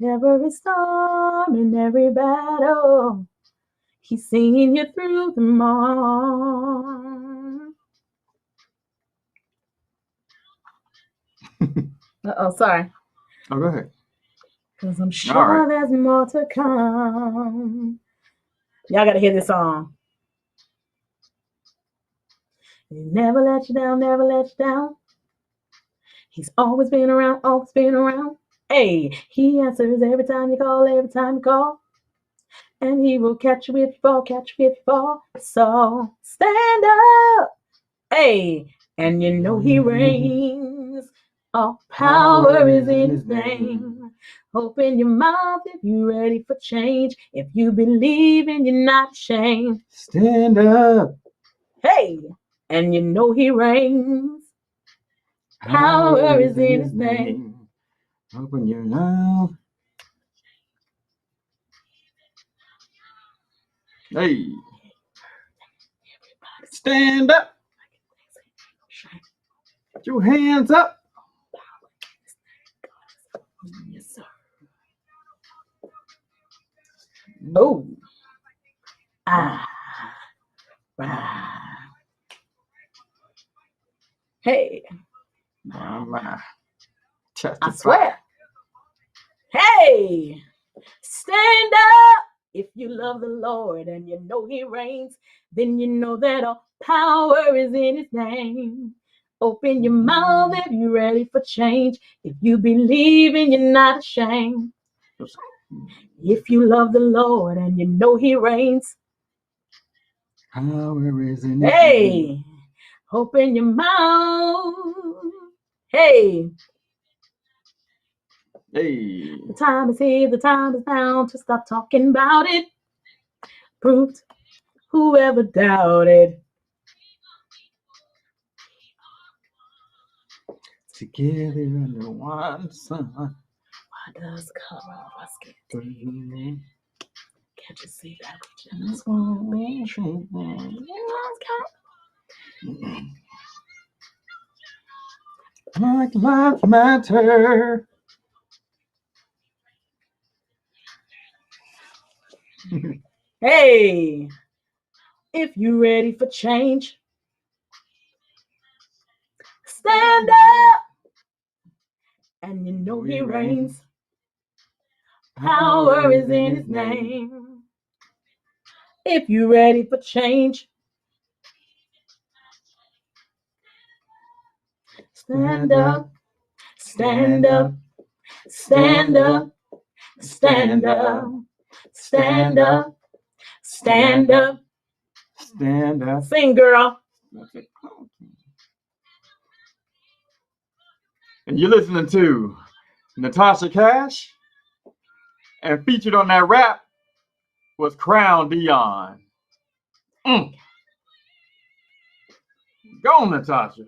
Every storm and every battle, he's singing you through them all. Sorry. Oh, go ahead. Because I'm sure there's more to come. Y'all got to hear this song. He never let you down, never let you down. He's always been around, always been around. Hey, he answers every time you call, every time you call. And he will catch you if you fall, catch you if you fall. So stand up. Hey, and you know he reigns. All power is in his name. Open your mouth if you're ready for change. If you believe and you're not ashamed. Stand up. Hey, and you know he reigns. Power is in his name. Open your mouth. Hey. Stand up. Put your hands up. Yes, sir. Oh. Hey. I swear. Hey. Stand up. If you love the Lord and you know he reigns, then you know that all power is in his name. Open your mouth if you're ready for change. If you believe and you're not ashamed. If you love the Lord and you know he reigns. Power is in his name. Open your mouth. Hey. Hey. The time is here, the time is now to stop talking about it. Proved whoever doubted. Together under one sun. Why does color of our skin? Can't you see that we just want to be true? Like lives matter. Hey, if you're ready for change, stand up. And you know he reigns. Power is in his name. If you're ready for change, stand up. Stand up. Stand up. Stand up. Stand up. Stand up. Stand up. Sing, girl. And you're listening to Natasha Cash. And featured on that rap was Crown Dion. Go, Natasha.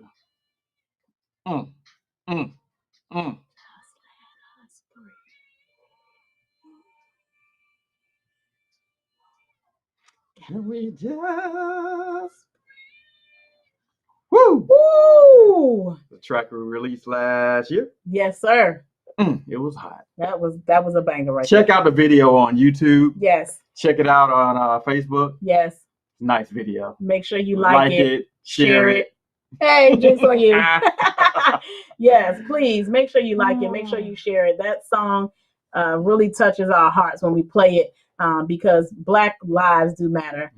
Can we just... Woo! Woo! The track we released last year. Yes, sir. It was hot. That was a banger right Check there. out the video on YouTube. Yes. Check it out on Facebook. Yes. Nice video. Make sure you like it, share it. Hey, jinx on you. Yes, please make sure you like it. Make sure you share it. That song really touches our hearts when we play it because Black lives do matter.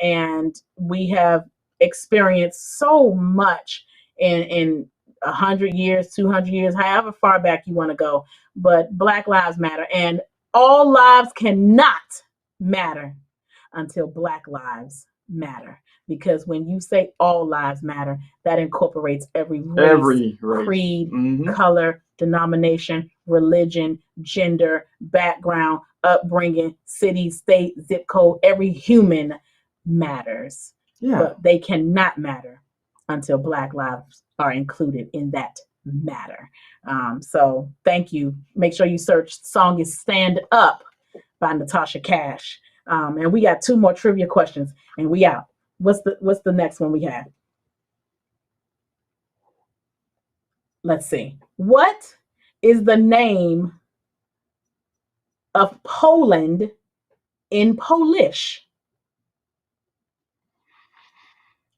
And we have experienced so much in 100 years, 200 years, however far back you want to go. But Black lives matter. And all lives cannot matter until Black lives matter. Because when you say all lives matter, that incorporates every race. Creed, color, denomination, religion, gender, background, upbringing, city, state, zip code. Every human matters. Yeah. But they cannot matter until Black lives are included in that matter. So thank you. Make sure you search. The song is Stand Up by Natasha Cash. And we got 2 more trivia questions and we out. What's the next one we have? Let's see. What is the name of Poland in Polish?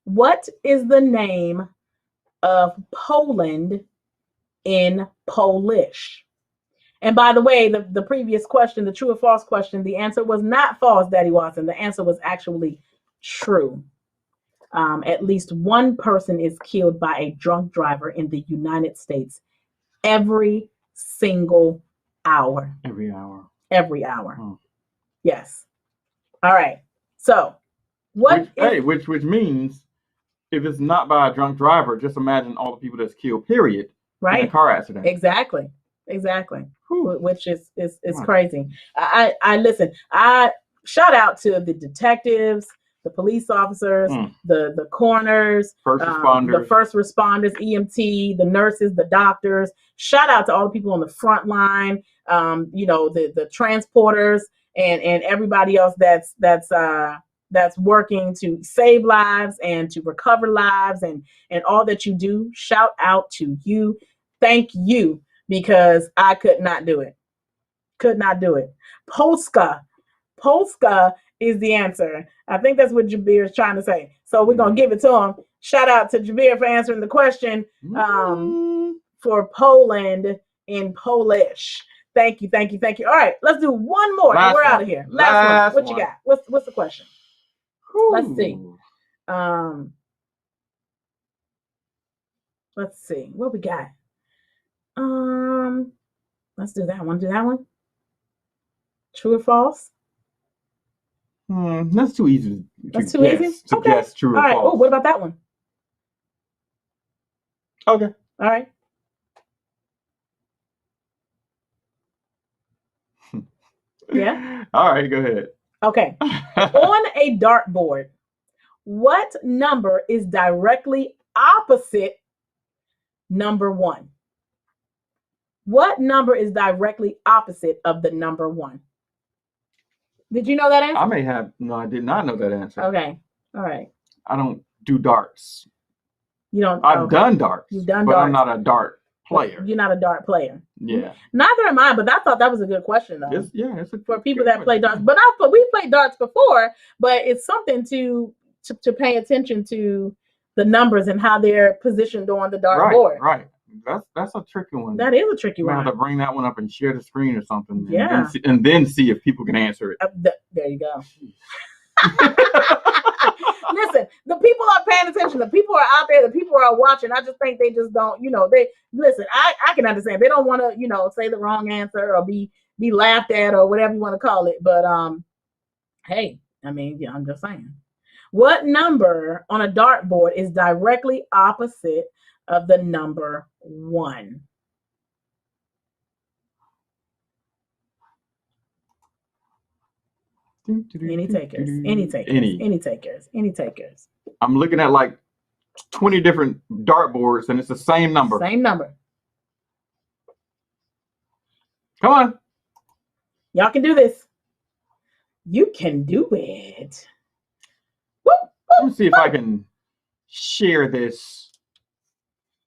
What is the name of Poland in Polish? And by the way, the previous question, the true or false question, the answer was not false, Daddy Watson. The answer was actually true. At least one person is killed by a drunk driver in the United States every single hour. Every hour. Every hour. Yes. All right. So which means if it's not by a drunk driver, just imagine all the people that's killed, period. Right. In a car accident. Exactly. Which is crazy. I listen, I shout out to the detectives, the police officers, the coroners, the first responders, EMT, the nurses, the doctors. Shout out to all the people on the front line, the transporters and everybody else that's working to save lives and to recover lives and all that you do. Shout out to you. Thank you, because I could not do it. Could not do it. Polska is the answer. I think that's what Jabir is trying to say. So we're going to give it to him. Shout out to Jabir for answering the question for Poland in Polish. Thank you. All right, let's do one more and we're out of here. Last one. What you got? What's the question? Let's see. Let's see what we got. Let's do that one. True or false? That's too easy. That's too easy? To guess true or false. Oh, what about that one? Okay. All right. Yeah. All right, go ahead. Okay. On a dartboard, what number is directly opposite number 1? What number is directly opposite of the number 1? Did you know that answer? I did not know that answer. Okay. All right. I don't do darts. You don't? I've done darts. You've done but darts. I'm not a dart player. You're not a dart player. Yeah. Neither am I, but I thought that was a good question though. It's for people that play darts. But we played darts before, but it's something to pay attention to the numbers and how they're positioned on the dart board. Right. That's a tricky one. That is a tricky one. You have to bring that one up and share the screen or something. Yeah. And then see if people can answer it. There you go. Listen, the people are paying attention. The people are out there. The people are watching. I just think they just don't, they listen. I can understand. They don't want to, say the wrong answer or be laughed at or whatever you want to call it. But hey, I'm just saying. What number on a dartboard is directly opposite of the number 1? Any takers? I'm looking at like 20 different dartboards and it's the same number. Same number. Come on. Y'all can do this. You can do it. Let me see if I can share this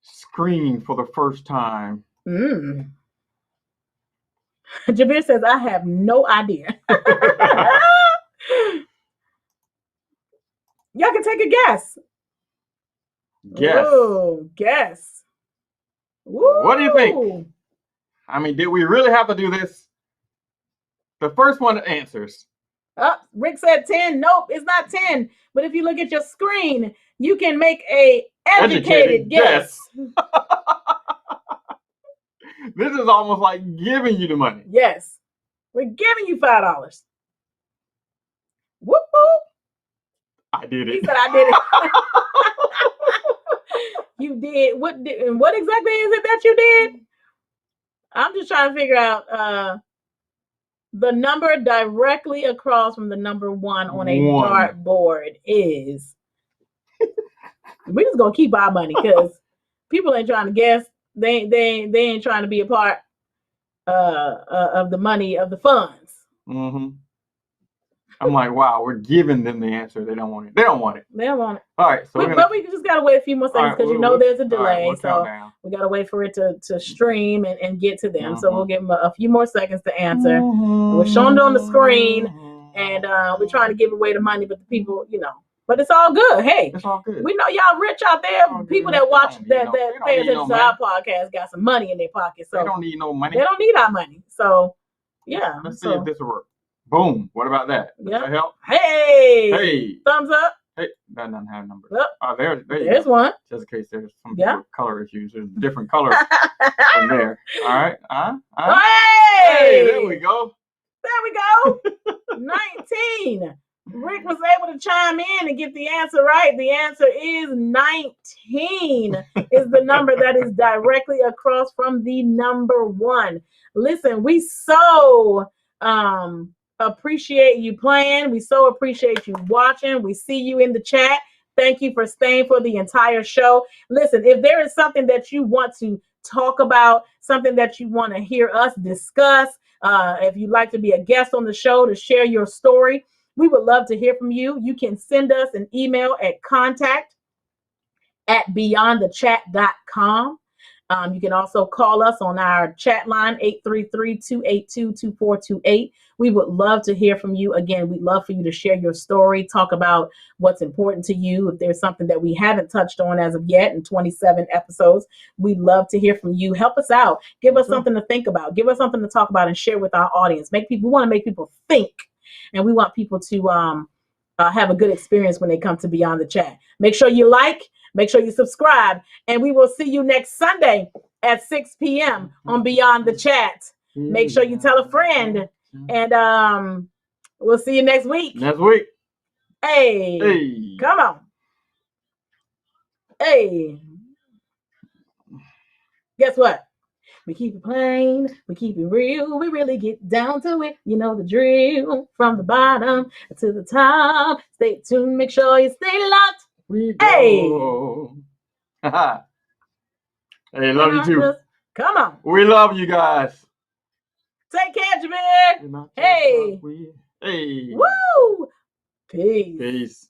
screen for the first time. Jabir says, I have no idea. Y'all can take a guess. Guess. Whoa, guess. Woo. What do you think? I mean, did we really have to do this? The first one answers. Rick said 10. Nope, it's not 10. But if you look at your screen, you can make a educated guess. This is almost like giving you the money. Yes. We're giving you $5. Whoop whoop. I did it. He said I did it. You did. What exactly is it that you did? I'm just trying to figure out the number directly across from the number 1 on a dartboard is. We're just gonna keep our money because people ain't trying to guess. They ain't trying to be a part of the money of the funds. Mm-hmm. I'm like, wow, we're giving them the answer. They don't want it. They don't want it. They don't want it. All right, so but we just gotta wait a few more seconds because there's a delay. We'll so we gotta wait for it to stream and get to them. So we'll give them a few more seconds to answer. We're showing it on the screen, and we're trying to give away the money, but the people, but it's all good. Hey, it's all good. We know y'all rich out there. People that watch that pay attention to our podcast got some money in their pocket. So they don't need no money. They don't need our money. So yeah. Let's see if this will work. Boom. What about that? Does that help? Hey. Thumbs up. Hey, that doesn't have numbers. Yep. Oh, there's one. Just in case there's some color issues. There's different colors from there. All right. Hey, there we go. There we go. 19. Rick was able to chime in and get the answer right. The answer is 19 is the number that is directly across from the number 1. Listen, we so appreciate you playing. We so appreciate you watching. We see you in the chat. Thank you for staying for the entire show. Listen, if there is something that you want to talk about, something that you want to hear us discuss, if you'd like to be a guest on the show to share your story, we would love to hear from you. You can send us an email at contact@beyondthechat.com. You can also call us on our chat line, 833-282-2428. We would love to hear from you. Again, we'd love for you to share your story, talk about what's important to you. If there's something that we haven't touched on as of yet in 27 episodes, we'd love to hear from you. Help us out. Give us something to think about. Give us something to talk about and share with our audience. We want to make people think. And we want people to have a good experience when they come to Beyond the Chat. Make sure you like, make sure you subscribe, and we will see you next Sunday at 6 p.m. on Beyond the Chat. Make sure you tell a friend, and we'll see you next week. Hey. Come on. Hey. Guess what? We keep it plain, we keep it real, we really get down to it. You know the drill, from the bottom to the top. Stay tuned, make sure you stay locked. We go. Hey, love you too. Come on. We love you guys. Take care, Jabir. Hey. Hey. Woo. Peace. Peace.